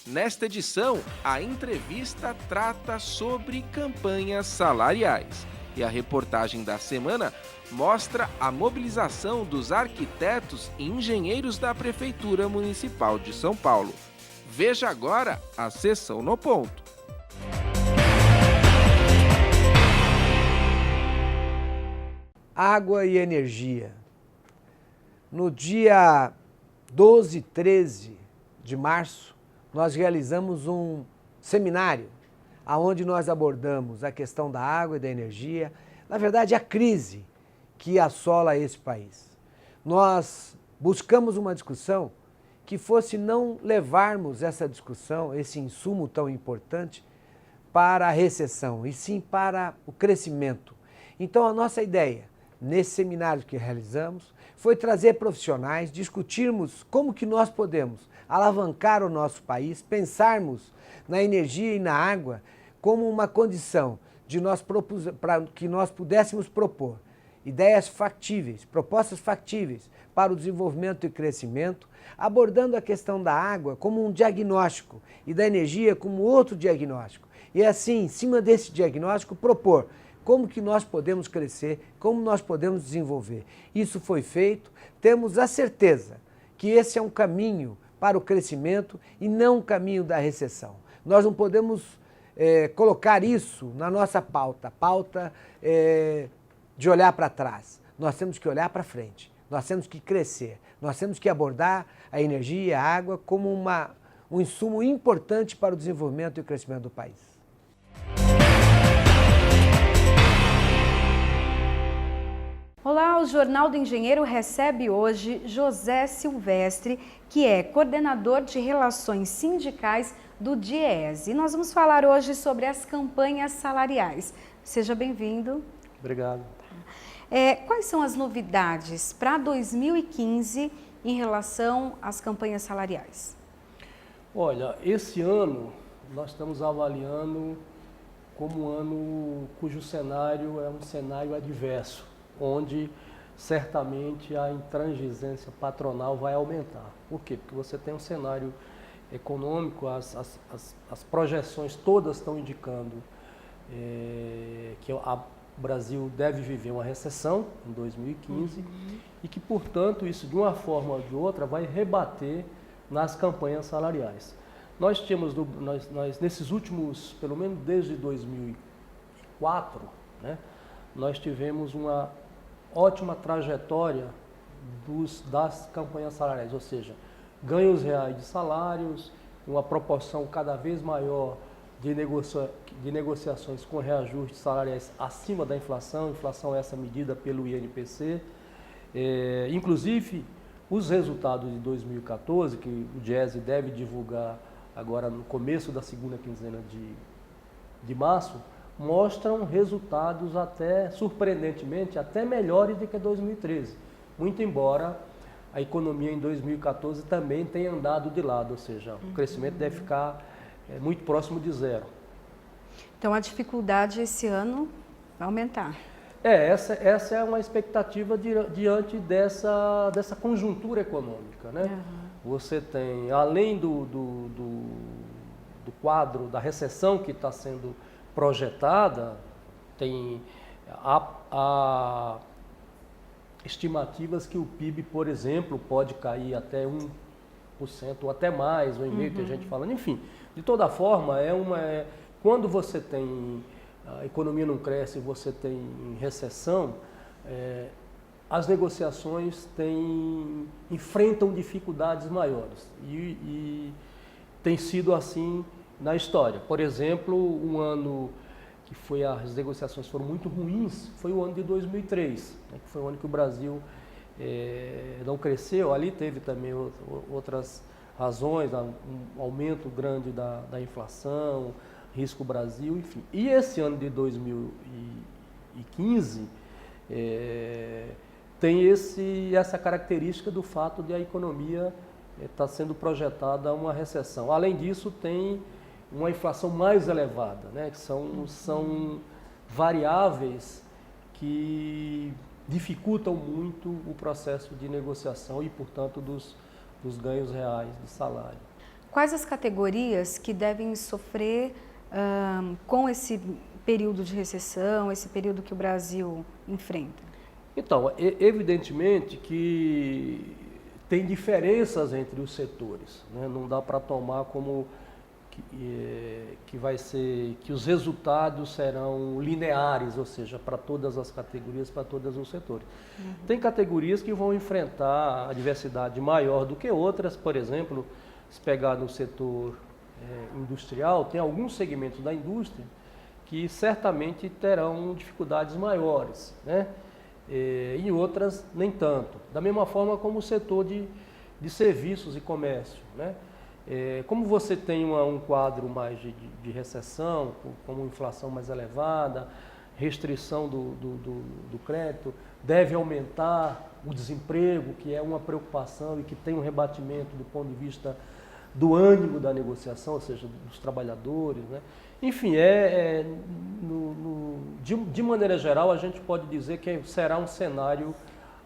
Nesta edição, a entrevista trata sobre campanhas salariais. E a reportagem da semana mostra a mobilização dos arquitetos e engenheiros da Prefeitura Municipal de São Paulo. Veja agora a Sessão no Ponto. Água e energia. No dia 12 e 13 de março, nós realizamos um seminário onde nós abordamos a questão da água e da energia, na verdade a crise que assola esse país. Nós buscamos uma discussão que fosse não levarmos essa discussão, esse insumo tão importante, para a recessão, e sim para o crescimento. Então a nossa ideia, nesse seminário que realizamos, foi trazer profissionais, discutirmos como que nós podemos alavancar o nosso país, pensarmos na energia e na água como uma condição de para que nós pudéssemos propor ideias factíveis, propostas factíveis para o desenvolvimento e crescimento, abordando a questão da água como um diagnóstico e da energia como outro diagnóstico. E assim, em cima desse diagnóstico, propor como que nós podemos crescer, como nós podemos desenvolver. Isso foi feito, temos a certeza que esse é um caminho para o crescimento e não um caminho da recessão. Nós não podemos colocar isso na nossa pauta de olhar para trás. Nós temos que olhar para frente, nós temos que crescer, nós temos que abordar a energia e a água como um insumo importante para o desenvolvimento e o crescimento do país. Olá, o Jornal do Engenheiro recebe hoje José Silvestre, que é coordenador de Relações Sindicais do DIEESE. E nós vamos falar hoje sobre as campanhas salariais. Seja bem-vindo. Obrigado. Quais são as novidades para 2015 em relação às campanhas salariais? Olha, esse ano nós estamos avaliando como um ano cujo cenário é um cenário adverso, onde certamente a intransigência patronal vai aumentar. Por quê? Porque você tem um cenário econômico, as projeções todas estão indicando que o Brasil deve viver uma recessão em 2015 e que, portanto, isso de uma forma ou de outra vai rebater nas campanhas salariais. Nós tínhamos, nesses últimos, pelo menos desde 2004, né, nós tivemos uma ótima trajetória das campanhas salariais, ou seja, ganhos reais de salários, uma proporção cada vez maior de negociações com reajustes salariais acima da inflação essa medida pelo INPC. Inclusive, os resultados de 2014, que o DIEESE deve divulgar agora no começo da segunda quinzena de março, mostram resultados até, surpreendentemente, até melhores do que 2013. Muito embora a economia em 2014 também tenha andado de lado, ou seja, o crescimento deve ficar muito próximo de zero. Então a dificuldade esse ano vai aumentar. Essa é uma expectativa diante dessa conjuntura econômica, né? Você tem, além do quadro da recessão que está sendo projetada, tem estimativas que o PIB, por exemplo, pode cair até 1% ou até mais, 1,5%, tem gente falando, enfim. De toda forma, quando você tem, a economia não cresce, você tem recessão, as negociações enfrentam dificuldades maiores e tem sido assim na história. Por exemplo, um ano que as negociações foram muito ruins foi o ano de 2003, né, que foi o ano que o Brasil não cresceu. Ali teve também outras razões, um aumento grande da inflação, risco Brasil, enfim. E esse ano de 2015 tem essa característica do fato de a economia estar sendo projetada uma recessão. Além disso, tem uma inflação mais elevada, né? Que são variáveis que dificultam muito o processo de negociação e, portanto, dos ganhos reais de salário. Quais as categorias que devem sofrer com esse período de recessão, esse período que o Brasil enfrenta? Então, evidentemente que tem diferenças entre os setores, né? Não dá para tomar como que vai ser, que os resultados serão lineares, ou seja, para todas as categorias, para todos os setores. Tem categorias que vão enfrentar adversidade maior do que outras, por exemplo, se pegar no setor industrial, tem alguns segmentos da indústria que certamente terão dificuldades maiores, né? E outras nem tanto. Da mesma forma como o setor de serviços e comércio, né? Como você tem um quadro mais de recessão, como inflação mais elevada, restrição do crédito, deve aumentar o desemprego, que é uma preocupação e que tem um rebatimento do ponto de vista do ânimo da negociação, ou seja, dos trabalhadores, né? Enfim, de maneira geral, a gente pode dizer que será um cenário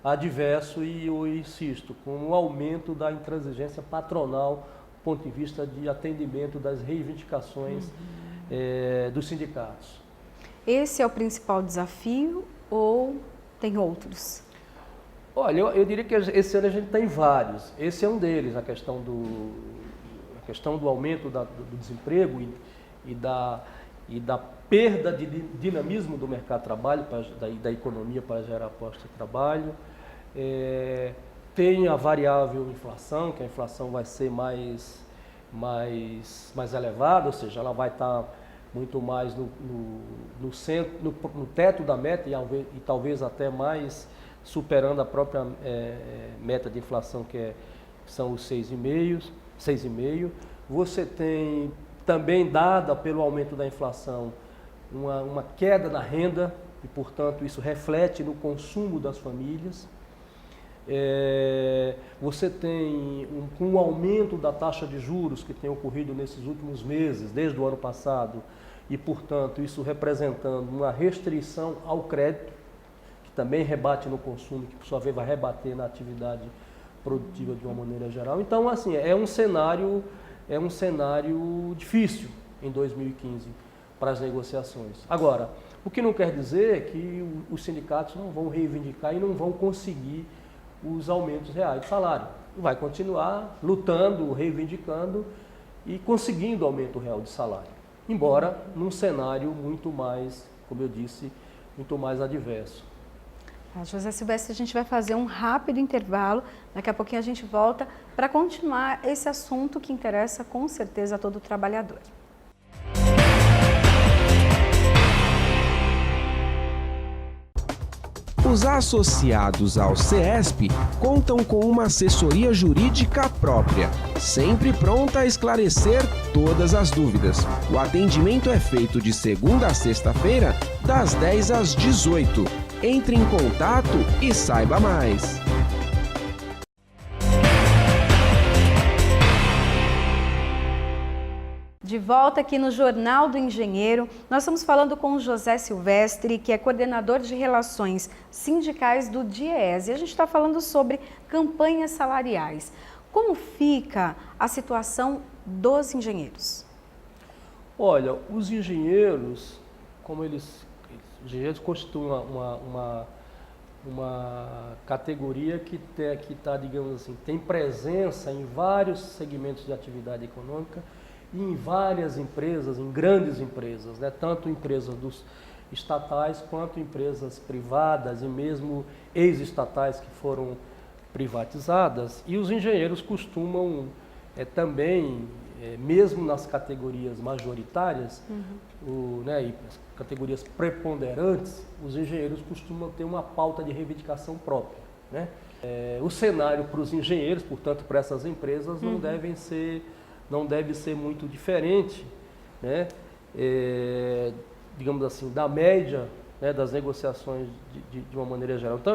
adverso e, eu insisto, com o aumento da intransigência patronal do ponto de vista de atendimento das reivindicações dos sindicatos. Esse é o principal desafio ou tem outros? Olha, eu diria que esse ano a gente tem vários. Esse é um deles, a questão do aumento do desemprego e da perda de dinamismo do mercado de trabalho, da economia para gerar postos de trabalho. Tem a variável inflação, que a inflação vai ser mais elevada, ou seja, ela vai estar muito mais no centro, no teto da meta e talvez até mais superando a própria meta de inflação, que são os 6,5%. Você tem também, dada pelo aumento da inflação, uma queda na renda e, portanto, isso reflete no consumo das famílias. Você tem com o aumento da taxa de juros que tem ocorrido nesses últimos meses, desde o ano passado, e, portanto, isso representando uma restrição ao crédito, que também rebate no consumo, que, por sua vez, vai rebater na atividade produtiva de uma maneira geral. Então, assim, é um cenário difícil em 2015 para as negociações. Agora, o que não quer dizer que os sindicatos não vão reivindicar e não vão conseguir os aumentos reais de salário. Vai continuar lutando, reivindicando e conseguindo aumento real de salário. Embora num cenário muito mais, como eu disse, muito mais adverso. José Silvestre, a gente vai fazer um rápido intervalo. Daqui a pouquinho a gente volta para continuar esse assunto que interessa com certeza a todo trabalhador. Os associados ao CESP contam com uma assessoria jurídica própria, sempre pronta a esclarecer todas as dúvidas. O atendimento é feito de segunda a sexta-feira, das 10 às 18. Entre em contato e saiba mais. De volta aqui no Jornal do Engenheiro, nós estamos falando com o José Silvestre, que é coordenador de relações sindicais do DIEESE. E a gente está falando sobre campanhas salariais. Como fica a situação dos engenheiros? Olha, os engenheiros, os engenheiros constituem uma categoria que está, digamos assim, tem presença em vários segmentos de atividade econômica e em várias empresas, em grandes empresas, né? Tanto empresas dos estatais quanto empresas privadas e mesmo ex-estatais que foram privatizadas. E os engenheiros costumam também, mesmo nas categorias majoritárias, e as categorias preponderantes, os engenheiros costumam ter uma pauta de reivindicação própria, né? O cenário para os engenheiros, portanto, para essas empresas, não deve ser muito diferente, né? Digamos assim, da média, né, das negociações de uma maneira geral. Então,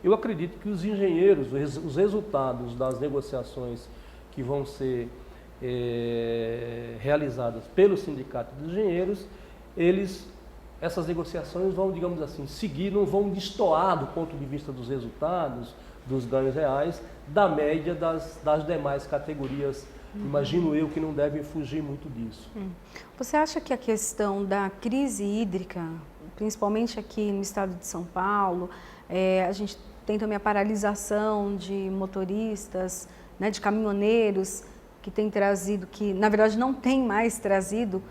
eu acredito que os engenheiros, os resultados das negociações que vão ser realizadas pelo Sindicato dos Engenheiros, essas negociações vão, digamos assim, seguir, não vão destoar do ponto de vista dos resultados, dos ganhos reais, da média das demais categorias Imagino eu que não devem fugir muito disso. Você acha que a questão da crise hídrica, principalmente aqui no estado de São Paulo, a gente tem também a paralisação de motoristas, né, de caminhoneiros, que tem trazido, que na verdade não tem mais trazido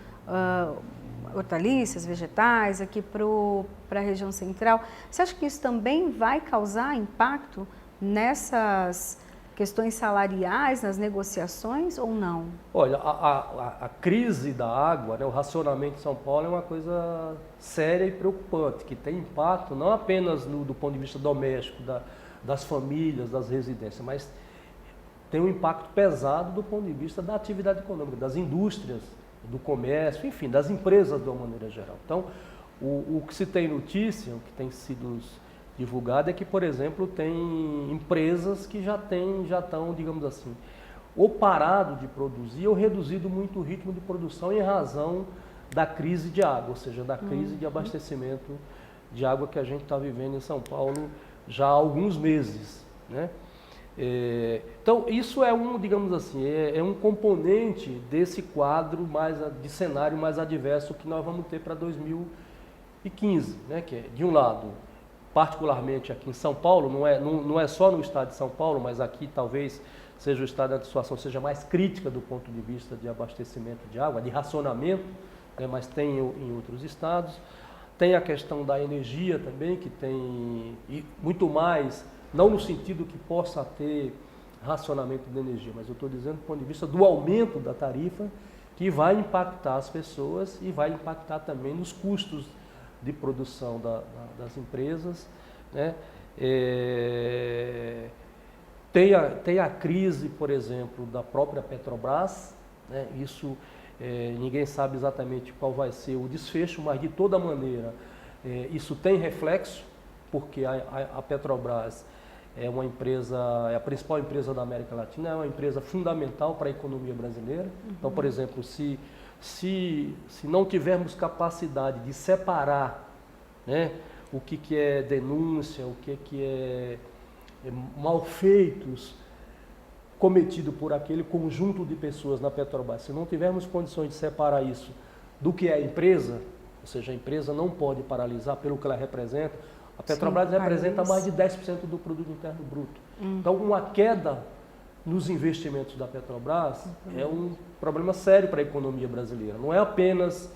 hortaliças, vegetais aqui para a região central. Você acha que isso também vai causar impacto nessas questões salariais, nas negociações ou não? Olha, a crise da água, né, o racionamento de São Paulo é uma coisa séria e preocupante, que tem impacto não apenas do ponto de vista doméstico, das famílias, das residências, mas tem um impacto pesado do ponto de vista da atividade econômica, das indústrias, do comércio, enfim, das empresas de uma maneira geral. Então, o que se tem notícia, o que tem sido divulgado é que, por exemplo, tem empresas que já estão, digamos assim, ou parado de produzir ou reduzido muito o ritmo de produção em razão da crise de água, ou seja, da crise de abastecimento de água que a gente está vivendo em São Paulo já há alguns meses, né? Então, isso é digamos assim, é um componente desse quadro de cenário mais adverso que nós vamos ter para 2015, né? Que é, de um lado, particularmente aqui em São Paulo, não é só no estado de São Paulo, mas aqui talvez seja o estado da situação seja mais crítica do ponto de vista de abastecimento de água, de racionamento, né? Mas tem em outros estados. Tem a questão da energia também, que tem muito mais, não no sentido que possa ter racionamento de energia, mas eu estou dizendo do ponto de vista do aumento da tarifa, que vai impactar as pessoas e vai impactar também nos custos de produção das empresas, né? Tem a crise, por exemplo, da própria Petrobras, né? Isso ninguém sabe exatamente qual vai ser o desfecho, mas de toda maneira isso tem reflexo, porque a Petrobras é uma empresa, é a principal empresa da América Latina, é uma empresa fundamental para a economia brasileira. Então, por exemplo, se não tivermos capacidade de separar, né, o que é denúncia, o que é malfeitos cometido por aquele conjunto de pessoas na Petrobras, se não tivermos condições de separar isso do que é a empresa, ou seja, a empresa não pode paralisar pelo que ela representa. A Petrobras representa mais de 10% do produto interno bruto. Então, uma queda nos investimentos da Petrobras é um problema sério para a economia brasileira. Não é apenas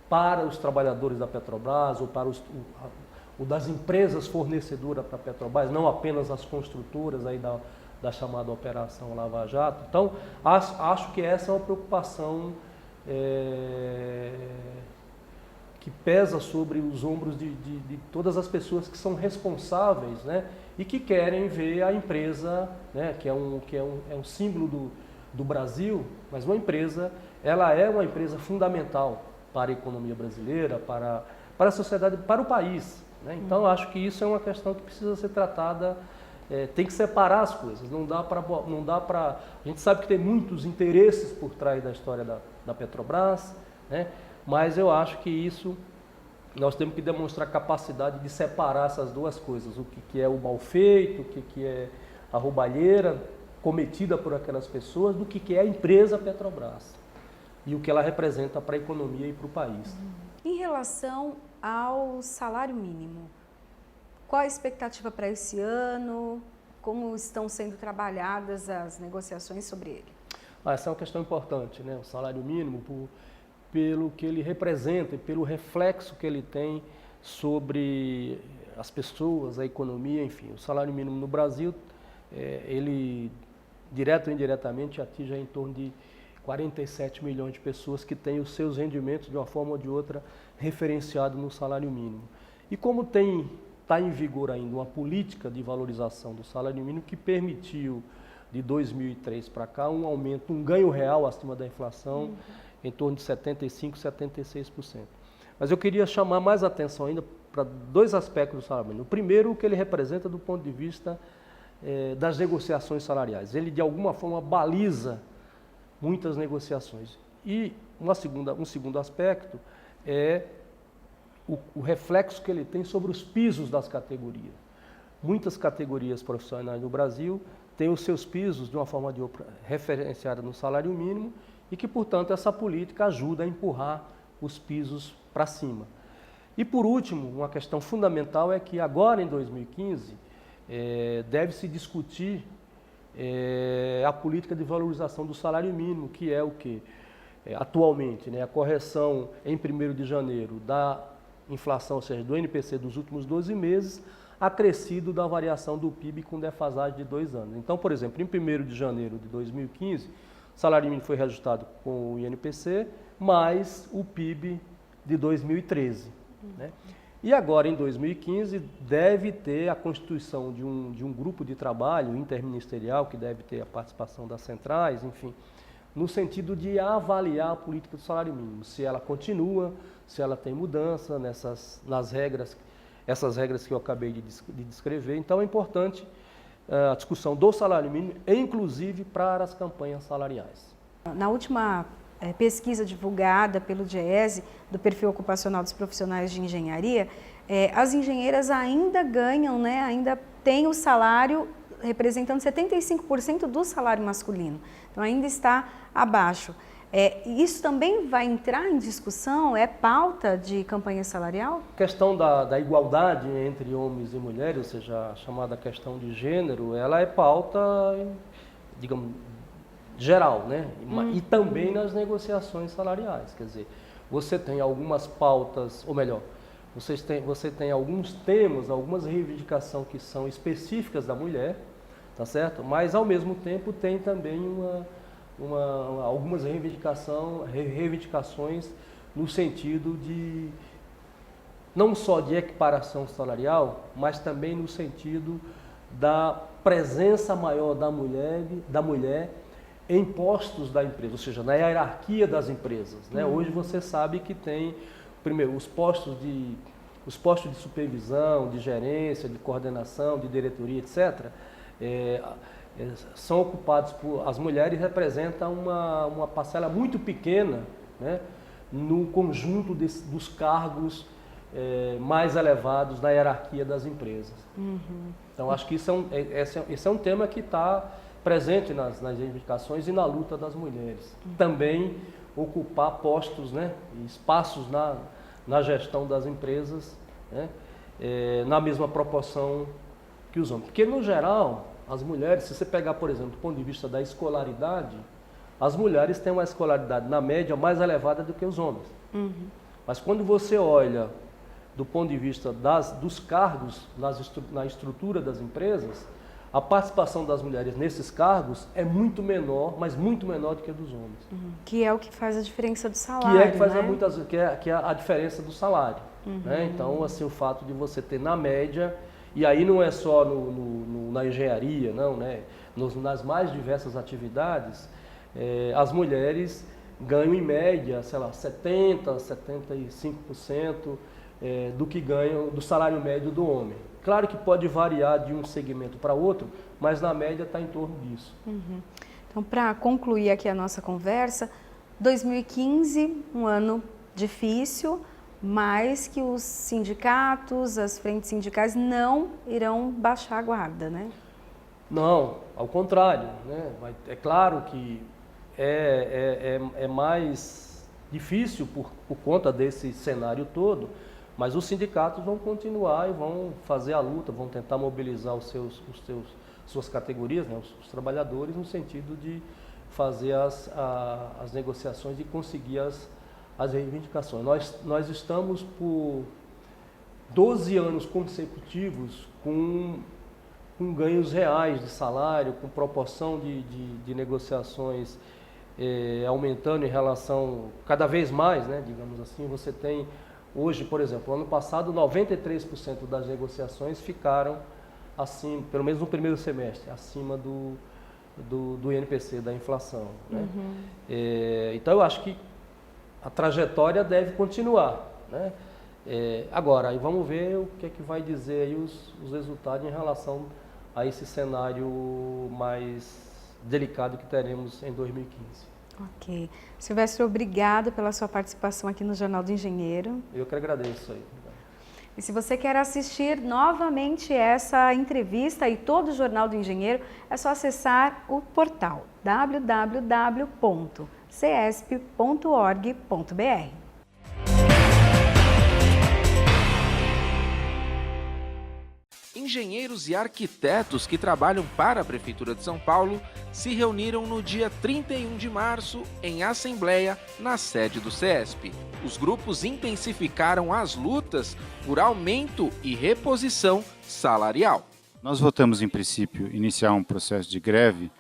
para os trabalhadores da Petrobras ou para o das empresas fornecedoras para a Petrobras, não apenas as construtoras aí da chamada Operação Lava Jato. Então, acho que essa é uma preocupação que pesa sobre os ombros de todas as pessoas que são responsáveis, né, e que querem ver a empresa, né, que é um símbolo do Brasil, mas ela é uma empresa fundamental para a economia brasileira, para a sociedade, para o país, né? Então, acho que isso é uma questão que precisa ser tratada, tem que separar as coisas, não dá para... A gente sabe que tem muitos interesses por trás da história da Petrobras, né? Mas eu acho que isso, nós temos que demonstrar capacidade de separar essas duas coisas, o que é o mal feito, o que é a roubalheira cometida por aquelas pessoas, do que é a empresa Petrobras e o que ela representa para a economia e para o país. Em relação ao salário mínimo, qual a expectativa para esse ano? Como estão sendo trabalhadas as negociações sobre ele? Essa é uma questão importante, né? O salário mínimo, pelo que ele representa e pelo reflexo que ele tem sobre as pessoas, a economia, enfim. O salário mínimo no Brasil, ele, direto ou indiretamente, atinge em torno de 47 milhões de pessoas que têm os seus rendimentos, de uma forma ou de outra, referenciados no salário mínimo. E como está em vigor ainda uma política de valorização do salário mínimo que permitiu, de 2003 para cá, um aumento, um ganho real acima da inflação, em torno de 75%, 76%. Mas eu queria chamar mais atenção ainda para dois aspectos do salário mínimo. O primeiro, o que ele representa do ponto de vista das negociações salariais. Ele, de alguma forma, baliza muitas negociações. E um segundo aspecto é o reflexo que ele tem sobre os pisos das categorias. Muitas categorias profissionais no Brasil têm os seus pisos, de uma forma ou de outra, referenciada no salário mínimo e que, portanto, essa política ajuda a empurrar os pisos para cima. E, por último, uma questão fundamental é que agora, em 2015, deve-se discutir a política de valorização do salário mínimo, que é o quê? Atualmente, né, a correção em 1º de janeiro da inflação, ou seja, do INPC dos últimos 12 meses, acrescido da variação do PIB com defasagem de 2 anos. Então, por exemplo, em 1º de janeiro de 2015, o salário mínimo foi reajustado com o INPC, mais o PIB de 2013. Né? E agora, em 2015, deve ter a constituição de um grupo de trabalho interministerial, que deve ter a participação das centrais, enfim, no sentido de avaliar a política do salário mínimo, se ela continua, se ela tem mudança nas regras, essas regras que eu acabei de descrever. Então, é importante a discussão do salário mínimo, inclusive para as campanhas salariais. Na última pesquisa divulgada pelo DIEESE, do perfil ocupacional dos profissionais de engenharia, as engenheiras ainda ganham, né, ainda têm o salário representando 75% do salário masculino. Então, ainda está abaixo. Isso também vai entrar em discussão? É pauta de campanha salarial? A questão da igualdade entre homens e mulheres, ou seja, a chamada questão de gênero, ela é pauta, digamos, geral, né? E também nas negociações salariais. Quer dizer, você tem algumas pautas, ou melhor, você tem alguns temas, algumas reivindicações que são específicas da mulher, tá certo? Mas, ao mesmo tempo, tem também algumas reivindicações no sentido de, não só de equiparação salarial, mas também no sentido da presença maior da mulher em postos da empresa, ou seja, na hierarquia das empresas. Né? Hoje você sabe que tem, primeiro, os postos de supervisão, de gerência, de coordenação, de diretoria, etc., são ocupados por as mulheres, representam uma parcela muito pequena, né, no conjunto dos cargos mais elevados na hierarquia das empresas. Então, acho que esse é um tema que está presente nas reivindicações e na luta das mulheres. Também ocupar postos, né, espaços na gestão das empresas, né, na mesma proporção que os homens. Porque, no geral, as mulheres, se você pegar, por exemplo, do ponto de vista da escolaridade, as mulheres têm uma escolaridade, na média, mais elevada do que os homens. Mas quando você olha do ponto de vista dos cargos na estrutura das empresas, a participação das mulheres nesses cargos é muito menor, mas muito menor do que a dos homens. Que é o que faz a diferença do salário, que é que faz né? que é a diferença do salário. Né? Então, assim, o fato de você ter na média, e aí não é só na engenharia, não, né? Nas mais diversas atividades, as mulheres ganham em média, sei lá, 70%, 75% do que ganham do salário médio do homem. Claro que pode variar de um segmento para outro, mas na média está em torno disso. Então, para concluir aqui a nossa conversa, 2015, um ano difícil, mas que os sindicatos, as frentes sindicais não irão baixar a guarda, né? Não, ao contrário, né? É claro que é mais difícil por conta desse cenário todo, mas os sindicatos vão continuar e vão fazer a luta, vão tentar mobilizar suas categorias, né, os trabalhadores, no sentido de fazer as negociações e conseguir as reivindicações. Nós estamos por 12 anos consecutivos com ganhos reais de salário, com proporção de negociações aumentando em relação, cada vez mais, né, digamos assim. Você tem hoje, por exemplo, ano passado, 93% das negociações ficaram acima, pelo menos no primeiro semestre, acima do INPC, da inflação. Né? Então, eu acho que a trajetória deve continuar. Né? Agora, aí vamos ver o que é que vai dizer aí os resultados em relação a esse cenário mais delicado que teremos em 2015. Ok. Silvestre, obrigado pela sua participação aqui no Jornal do Engenheiro. Eu que agradeço aí. E se você quer assistir novamente essa entrevista e todo o Jornal do Engenheiro, é só acessar o portal www.cesp.org.br. Engenheiros e arquitetos que trabalham para a Prefeitura de São Paulo se reuniram no dia 31 de março em assembleia na sede do CESP. Os grupos intensificaram as lutas por aumento e reposição salarial. Nós votamos, em princípio, iniciar um processo de greve,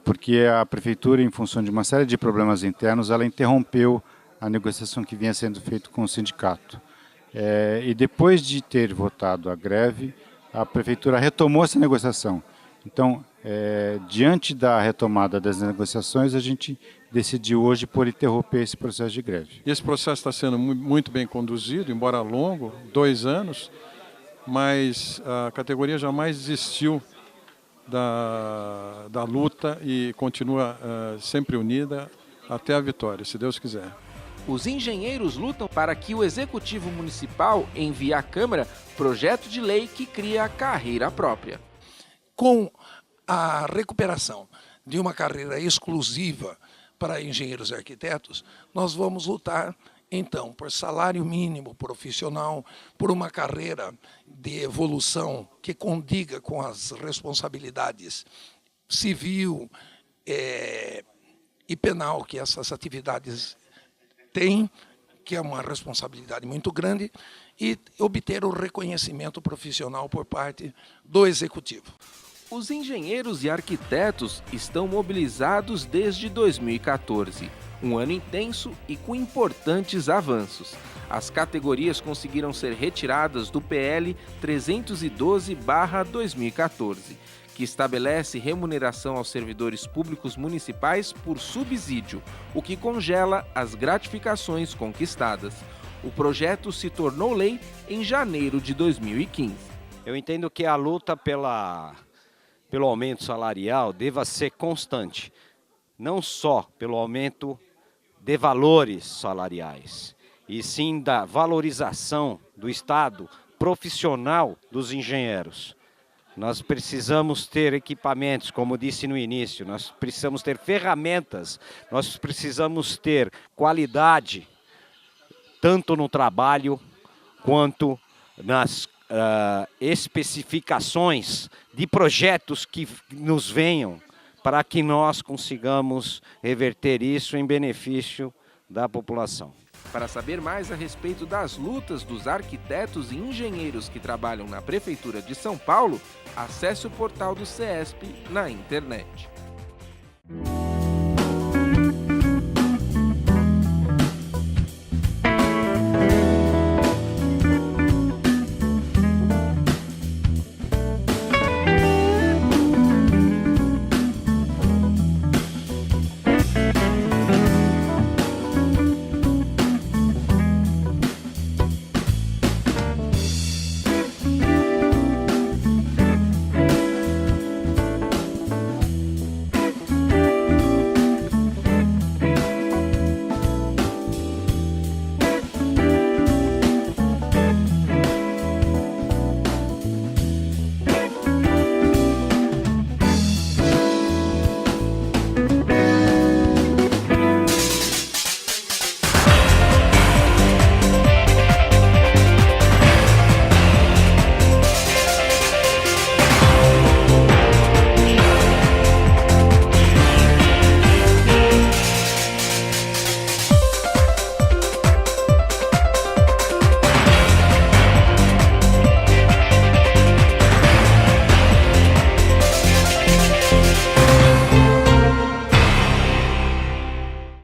porque a Prefeitura, em função de uma série de problemas internos, ela interrompeu a negociação que vinha sendo feita com o sindicato. E depois de ter votado a greve, a Prefeitura retomou essa negociação. Então, diante da retomada das negociações, a gente decidiu hoje por interromper esse processo de greve. Esse processo está sendo muito bem conduzido, embora longo, 2 anos, mas a categoria jamais desistiu da luta e continua sempre unida até a vitória, se Deus quiser. Os engenheiros lutam para que o Executivo Municipal envie à Câmara projeto de lei que cria a carreira própria. Com a recuperação de uma carreira exclusiva para engenheiros e arquitetos, nós vamos lutar, então, por salário mínimo profissional, por uma carreira de evolução que condiga com as responsabilidades civil e penal que essas atividades têm, que é uma responsabilidade muito grande, e obter o reconhecimento profissional por parte do Executivo. Os engenheiros e arquitetos estão mobilizados desde 2014, um ano intenso e com importantes avanços. As categorias conseguiram ser retiradas do PL 312/2014, que estabelece remuneração aos servidores públicos municipais por subsídio, o que congela as gratificações conquistadas. O projeto se tornou lei em janeiro de 2015. Eu entendo que a luta pelo aumento salarial deva ser constante, não só pelo aumento de valores salariais, e sim da valorização do estado profissional dos engenheiros. Nós precisamos ter equipamentos, como disse no início, nós precisamos ter ferramentas, nós precisamos ter qualidade, tanto no trabalho quanto nas especificações de projetos que nos venham, para que nós consigamos reverter isso em benefício da população. Para saber mais a respeito das lutas dos arquitetos e engenheiros que trabalham na Prefeitura de São Paulo, acesse o portal do CESP na internet.